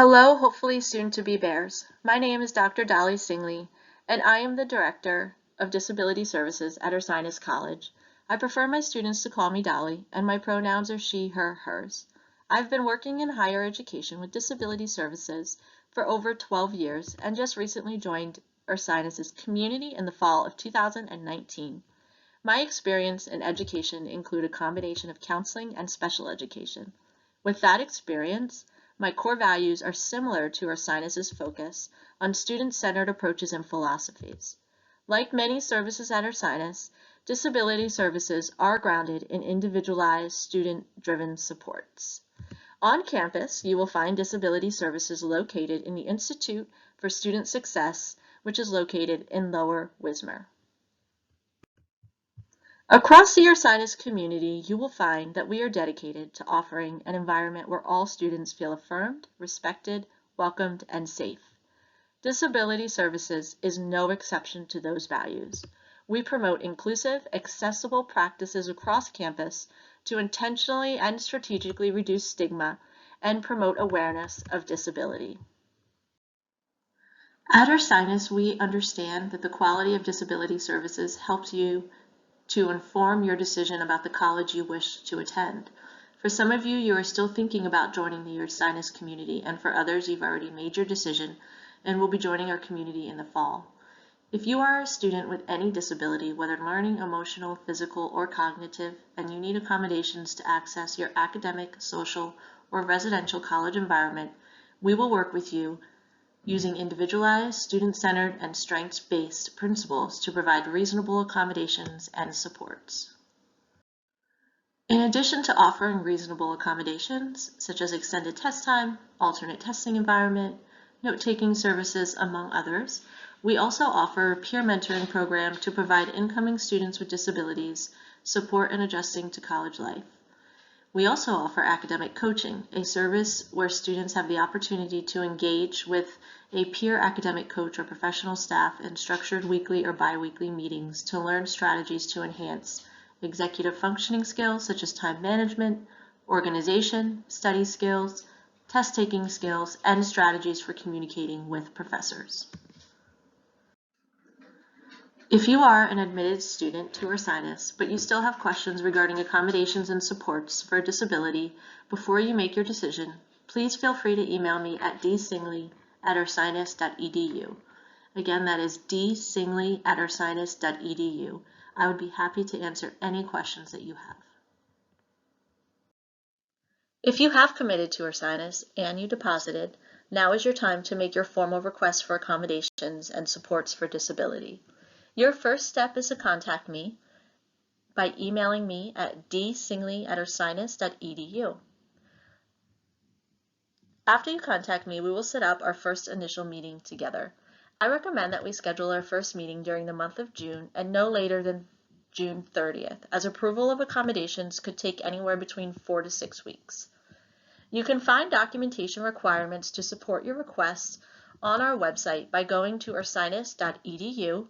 Hello, hopefully soon to be bears. My name is Dr. Dolly Singley, and I am the Director of Disability Services at Ursinus College. I prefer my students to call me Dolly, and my pronouns are she, her, hers. I've been working in higher education with disability services for over 12 years and just recently joined Ursinus's community in the fall of 2019. My experience in education include a combination of counseling and special education. With that experience, my core values are similar to Ursinus's focus on student-centered approaches and philosophies. Like many services at Ursinus, disability services are grounded in individualized, student-driven supports. On campus, you will find disability services located in the Institute for Student Success, which is located in Lower Wismer. Across the Ursinus community, you will find that we are dedicated to offering an environment where all students feel affirmed, respected, welcomed, and safe. Disability Services is no exception to those values. We promote inclusive, accessible practices across campus to intentionally and strategically reduce stigma and promote awareness of disability. At Ursinus, we understand that the quality of disability services helps you to inform your decision about the college you wish to attend. For some of you, you are still thinking about joining the Ursinus community, and for others, you've already made your decision and will be joining our community in the fall. If you are a student with any disability, whether learning, emotional, physical, or cognitive, and you need accommodations to access your academic, social, or residential college environment, we will work with you using individualized, student-centered, and strengths-based principles to provide reasonable accommodations and supports. In addition to offering reasonable accommodations, such as extended test time, alternate testing environment, note-taking services, among others, we also offer a peer mentoring program to provide incoming students with disabilities support in adjusting to college life. We also offer academic coaching, a service where students have the opportunity to engage with a peer academic coach or professional staff in structured weekly or bi-weekly meetings to learn strategies to enhance executive functioning skills such as time management, organization, study skills, test-taking skills, and strategies for communicating with professors. If you are an admitted student to Ursinus, but you still have questions regarding accommodations and supports for a disability before you make your decision, please feel free to email me at dsingley@ursinus.edu. Again, that is dsingley@ursinus.edu. I would be happy to answer any questions that you have. If you have committed to Ursinus and you deposited, now is your time to make your formal request for accommodations and supports for disability. Your first step is to contact me by emailing me at dsingley@ursinus.edu. After you contact me, we will set up our first initial meeting together. I recommend that we schedule our first meeting during the month of June and no later than June 30th, as approval of accommodations could take anywhere between 4 to 6 weeks. You can find documentation requirements to support your requests on our website by going to ursinus.edu,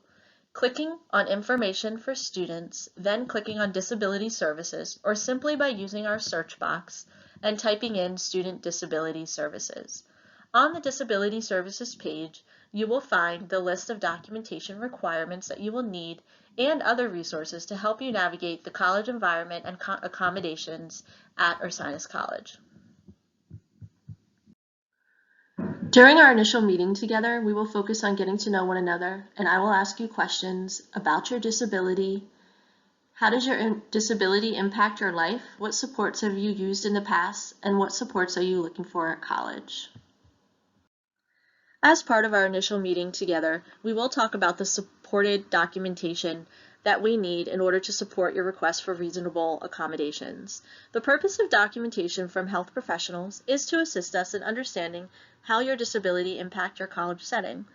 clicking on Information for Students, then clicking on Disability Services, or simply by using our search box and typing in Student Disability Services. On the Disability Services page, you will find the list of documentation requirements that you will need and other resources to help you navigate the college environment and accommodations at Ursinus College. During our initial meeting together, we will focus on getting to know one another, and I will ask you questions about your disability. How does your disability impact your life? What supports have you used in the past, and what supports are you looking for at college? As part of our initial meeting together, we will talk about the supported documentation that we need in order to support your request for reasonable accommodations. The purpose of documentation from health professionals is to assist us in understanding how your disability impacts your college setting.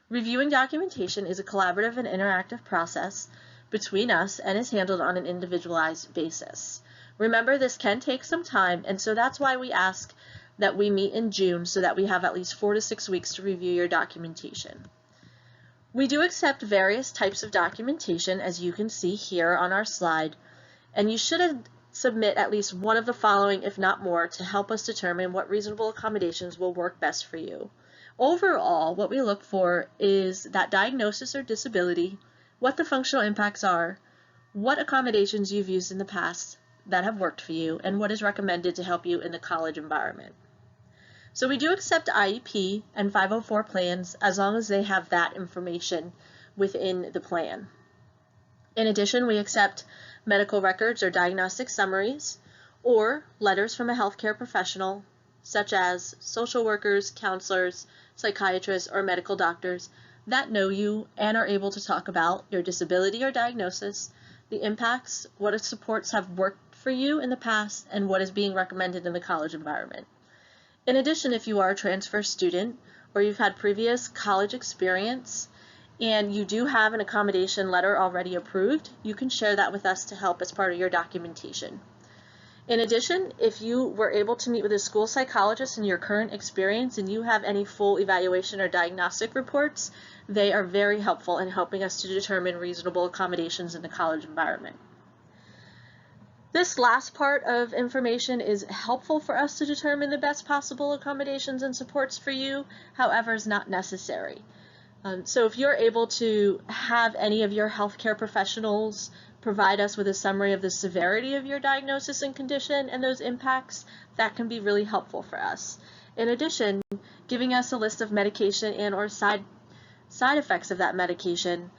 Reviewing documentation is a collaborative and interactive process between us and is handled on an individualized basis. Remember, this can take some time, and so that's why we ask that we meet in June so that we have at least 4 to 6 weeks to review your documentation. We do accept various types of documentation, as you can see here on our slide, and you should submit at least one of the following, if not more, to help us determine what reasonable accommodations will work best for you. Overall, what we look for is that diagnosis or disability, what the functional impacts are, what accommodations you've used in the past that have worked for you, and what is recommended to help you in the college environment. So we do accept IEP and 504 plans as long as they have that information within the plan. In addition, we accept medical records or diagnostic summaries or letters from a healthcare professional, such as social workers, counselors, psychiatrists, or medical doctors that know you and are able to talk about your disability or diagnosis, the impacts, what supports have worked for you in the past, and what is being recommended in the college environment. In addition, if you are a transfer student or you've had previous college experience and you do have an accommodation letter already approved, you can share that with us to help as part of your documentation. In addition, if you were able to meet with a school psychologist in your current experience and you have any full evaluation or diagnostic reports, they are very helpful in helping us to determine reasonable accommodations in the college environment. This last part of information is helpful for us to determine the best possible accommodations and supports for you, however, is not necessary. So if you're able to have any of your healthcare professionals provide us with a summary of the severity of your diagnosis and condition and those impacts, that can be really helpful for us. In addition, giving us a list of medication and or side effects of that medication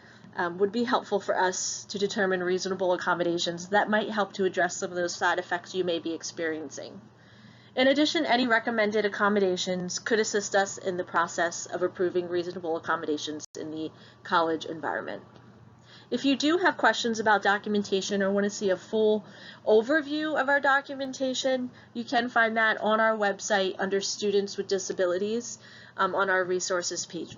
would be helpful for us to determine reasonable accommodations that might help to address some of those side effects you may be experiencing. In addition, any recommended accommodations could assist us in the process of approving reasonable accommodations in the college environment. If you do have questions about documentation or want to see a full overview of our documentation, you can find that on our website under Students with Disabilities on our resources page.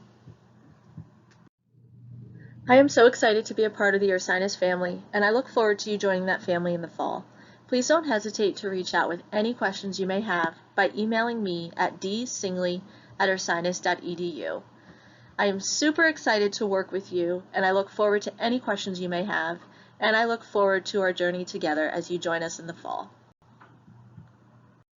I am so excited to be a part of the Ursinus family, and I look forward to you joining that family in the fall. Please don't hesitate to reach out with any questions you may have by emailing me at dsingley@ursinus.edu. I am super excited to work with you, and I look forward to any questions you may have, and I look forward to our journey together as you join us in the fall.